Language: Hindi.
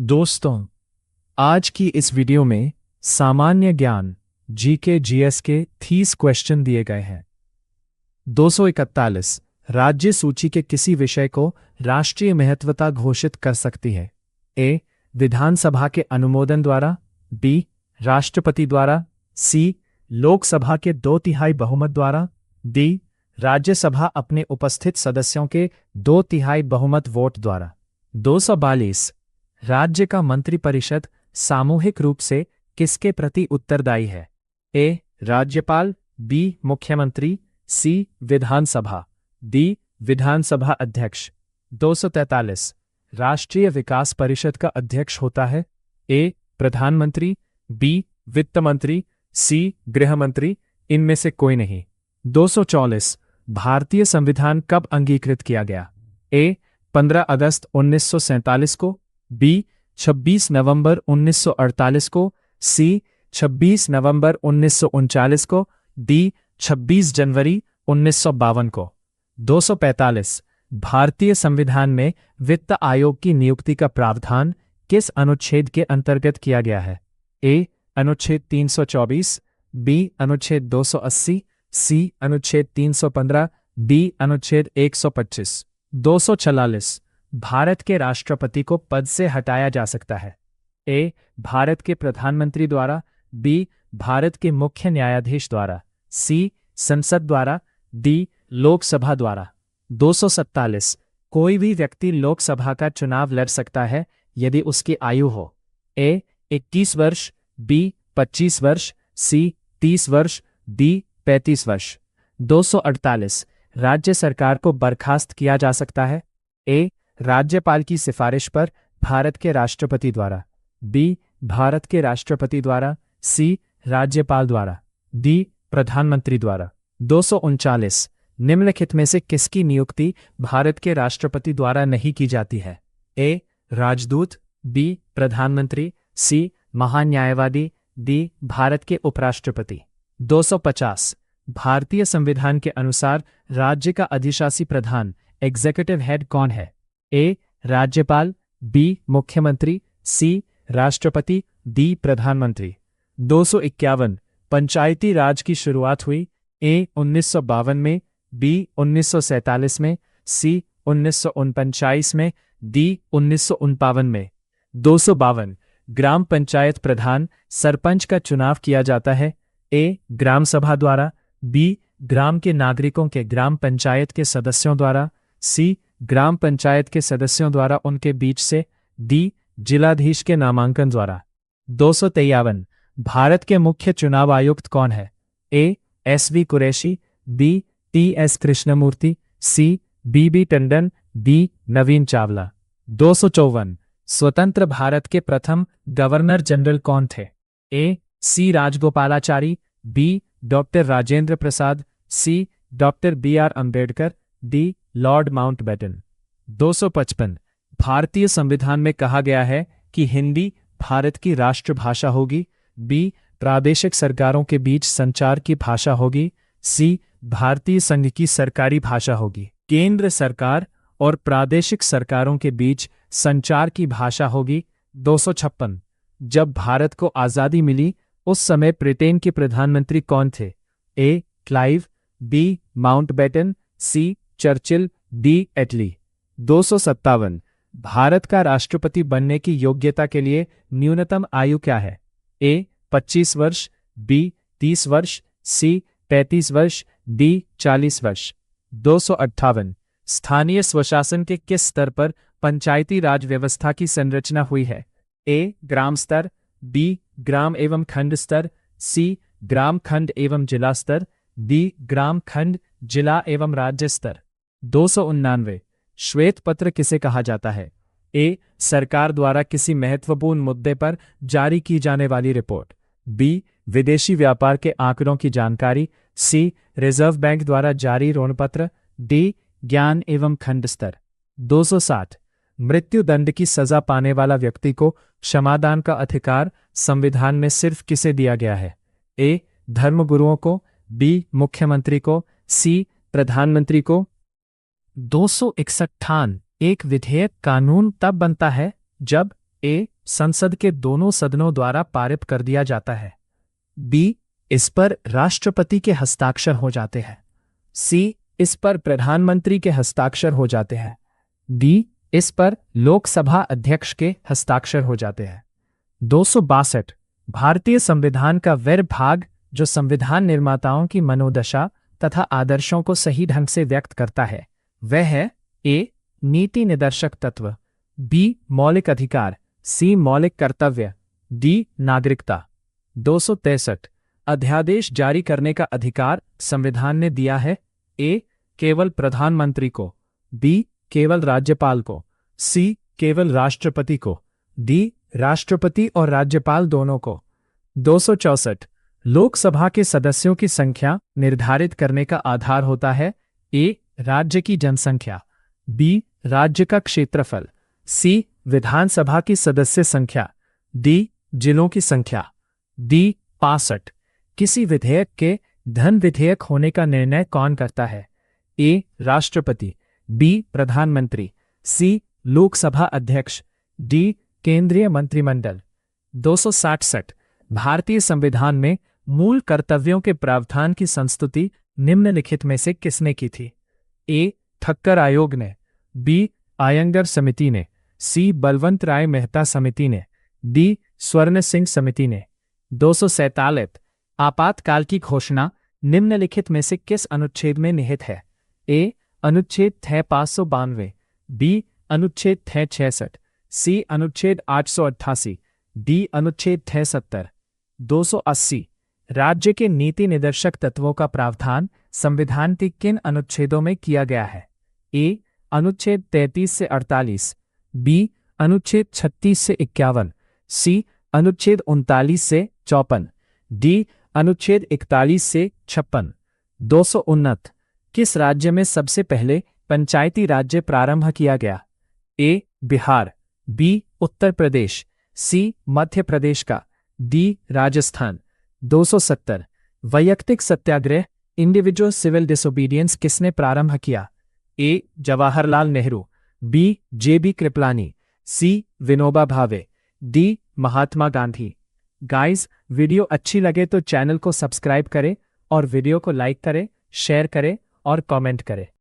दोस्तों, आज की इस वीडियो में सामान्य ज्ञान जीके जीएस के 30 क्वेश्चन दिए गए हैं। 241 राज्य सूची के किसी विषय को राष्ट्रीय महत्वता घोषित कर सकती है? ए. विधानसभा के अनुमोदन द्वारा, बी. राष्ट्रपति द्वारा, सी. लोकसभा के 2/3 बहुमत द्वारा, डी. राज्यसभा अपने उपस्थित सदस्यों के 2/3 बहुमत वोट द्वारा। 242 राज्य का मंत्रिपरिषद सामूहिक रूप से किसके प्रति उत्तरदायी है? ए. राज्यपाल, बी. मुख्यमंत्री, सी. विधानसभा, डी. विधानसभा अध्यक्ष। 243 राष्ट्रीय विकास परिषद का अध्यक्ष होता है? ए. प्रधानमंत्री, बी. वित्त मंत्री, सी. गृह मंत्री, इनमें से कोई नहीं। 244 भारतीय संविधान कब अंगीकृत किया गया? ए. 15 अगस्त 1947 को, बी. 26 नवंबर 1948 को, सी. 26 नवंबर 1939 को, डी. 26 जनवरी 1952 को। 245 भारतीय संविधान में वित्त आयोग की नियुक्ति का प्रावधान किस अनुच्छेद के अंतर्गत किया गया है? ए. अनुच्छेद 324, बी. अनुच्छेद 280, सी. अनुच्छेद 315, डी. अनुच्छेद 125। 246 भारत के राष्ट्रपति को पद से हटाया जा सकता है? ए. भारत के प्रधानमंत्री द्वारा, बी. भारत के मुख्य न्यायाधीश द्वारा, सी. संसद द्वारा, डी. लोकसभा द्वारा। 247 कोई भी व्यक्ति लोकसभा का चुनाव लड़ सकता है यदि उसकी आयु हो? ए. 21 वर्ष, बी. 25 वर्ष, सी. 30 वर्ष, डी. 35 वर्ष। 248 राज्य सरकार को बर्खास्त किया जा सकता है? ए. राज्यपाल की सिफारिश पर, भारत के राष्ट्रपति द्वारा, बी. भारत के राष्ट्रपति द्वारा, सी. राज्यपाल द्वारा, डी. प्रधानमंत्री द्वारा। 239 निम्नलिखित में से किसकी नियुक्ति भारत के राष्ट्रपति द्वारा नहीं की जाती है? ए. राजदूत, बी. प्रधानमंत्री, सी. महान्यायवादी, डी. भारत के उपराष्ट्रपति। 250 भारतीय संविधान के अनुसार राज्य का अधिशासी प्रधान एग्जीक्यूटिव हेड कौन है? ए. राज्यपाल, बी. मुख्यमंत्री, सी. राष्ट्रपति, डी. प्रधानमंत्री। 251 पंचायती राज की शुरुआत हुई? ए. 1952 में, बी. 1947 में, सी. 1949 में, डी. 1952 में। 252 ग्राम पंचायत प्रधान सरपंच का चुनाव किया जाता है? ए. ग्राम सभा द्वारा, बी. ग्राम के नागरिकों के ग्राम पंचायत के सदस्यों द्वारा, सी. ग्राम पंचायत के सदस्यों द्वारा उनके बीच से, डी. जिलाधीश के नामांकन द्वारा। 253 भारत के मुख्य चुनाव आयुक्त कौन है? A. S V. Qureshi, B. T S. Krishnamurthy, C. B B. Tandon, D. Naveen Chawla. 254 स्वतंत्र भारत के प्रथम गवर्नर जनरल कौन थे? A. C. Rajagopalachari, B. Doctor Rajendra Prasad, C. Doctor B R. Ambedkar, D. Lord Mountbatten. 255 भारतीय संविधान में कहा गया है कि हिंदी भारत की राष्ट्रभाषा होगी, बी. प्रादेशिक सरकारों के बीच संचार की भाषा होगी, सी. भारतीय संघ की सरकारी भाषा होगी। केंद्र सरकार और प्रादेशिक सरकारों के बीच संचार की भाषा होगी। 256 जब भारत को आज़ादी मिली उस समय ब्रिटेन के प्रधानमंत्री कौन थे? A. Clive, B. Mountbatten, C. Churchill, D. Attlee. 257 Bharat का राष्ट्रपति बनने की योग्यता के लिए न्यूनतम आयु क्या है? ए. 25 वर्ष, बी. 30 वर्ष, सी. 35 वर्ष, डी. 40 वर्ष। 258 स्थानीय स्वशासन के किस स्तर पर पंचायती राज व्यवस्था की संरचना हुई है? ए. ग्राम स्तर, बी. ग्राम एवं खंड स्तर, सी. ग्राम खंड एवं जिला स्तर, डी. ग्राम खंड, जिला एवं राज्य स्तर। 259 श्वेत पत्र किसे कहा जाता है? ए. सरकार द्वारा किसी महत्वपूर्ण मुद्दे पर जारी की जाने वाली रिपोर्ट, बी. विदेशी व्यापार के आंकड़ों की जानकारी, सी. रिजर्व बैंक द्वारा जारी ऋण पत्र, डी. ज्ञान एवं खंड स्तर। 260 मृत्युदंड की सजा पाने वाला व्यक्ति को क्षमादान का अधिकार संविधान में सिर्फ किसे दिया गया है? ए. धर्मगुरुओं को, बी. मुख्यमंत्री को, सी. प्रधानमंत्री को। 261 एक विधेयक कानून तब बनता है जब ए संसद के दोनों सदनों द्वारा पारित कर दिया जाता है। बी इस पर राष्ट्रपति के हस्ताक्षर हो जाते हैं। सी इस पर प्रधानमंत्री के हस्ताक्षर हो जाते हैं। डी इस पर लोकसभा अध्यक्ष के हस्ताक्षर हो जाते हैं। 262 भारतीय संविधान का वह भाग जो संविधान निर्माताओं की मनोदशा तथा आदर्शों को सही ढंग से व्यक्त करता है वह है ए नीति निर्देशक तत्व, बी मौलिक अधिकार, सी मौलिक कर्तव्य, डी नागरिकता। 263 अध्यादेश जारी करने का अधिकार संविधान ने दिया है ए केवल प्रधानमंत्री को, बी केवल राज्यपाल को, सी केवल राष्ट्रपति को, डी राष्ट्रपति और राज्यपाल दोनों को। 264 लोकसभा के सदस्यों की संख्या निर्धारित करने का आधार होता है ए राज्य की जनसंख्या, बी राज्य का क्षेत्रफल, सी विधानसभा की सदस्य संख्या, डी जिलों की संख्या। डी 65 किसी विधेयक के धन विधेयक होने का निर्णय कौन करता है ए राष्ट्रपति, बी प्रधानमंत्री, सी लोकसभा अध्यक्ष, डी केंद्रीय मंत्रिमंडल। 267 भारतीय संविधान में मूल कर्तव्यों के प्रावधान की संस्तुति निम्नलिखित में से किसने की थी ए ठक्कर आयोग ने, बी आयंगर समिति ने, सी बलवंत राय मेहता समिति ने, डी स्वर्ण सिंह समिति ने। 247 आपातकाल की घोषणा निम्नलिखित में से किस अनुच्छेद में निहित है ए अनुच्छेद 592, बी अनुच्छेद 66, सी अनुच्छेद 888, डी अनुच्छेद 70। 280 राज्य के नीति निर्देशक तत्वों का प्रावधान संविधान के किन अनुच्छेदों में किया गया है ए अनुच्छेद 33 से 48, बी अनुच्छेद 36 से 51, सी अनुच्छेद 39 से 54, डी अनुच्छेद 41 से 56। 269 किस राज्य में सबसे पहले पंचायती राज्य प्रारंभ किया गया ए बिहार, बी उत्तर प्रदेश, सी मध्य प्रदेश का, डी राजस्थान। 270 वैयक्तिक सत्याग्रह इंडिविजुअल सिविल डिसोबीडियंस किसने प्रारंभ किया ए जवाहरलाल नेहरू, बी जेबी कृपलानी, सी Vinoba Bhave, D Mahatma Gandhi. Guys video अच्छी लगे तो चैनल को सब्सक्राइब करें और वीडियो को लाइक करें, शेयर करें और कमेंट करें।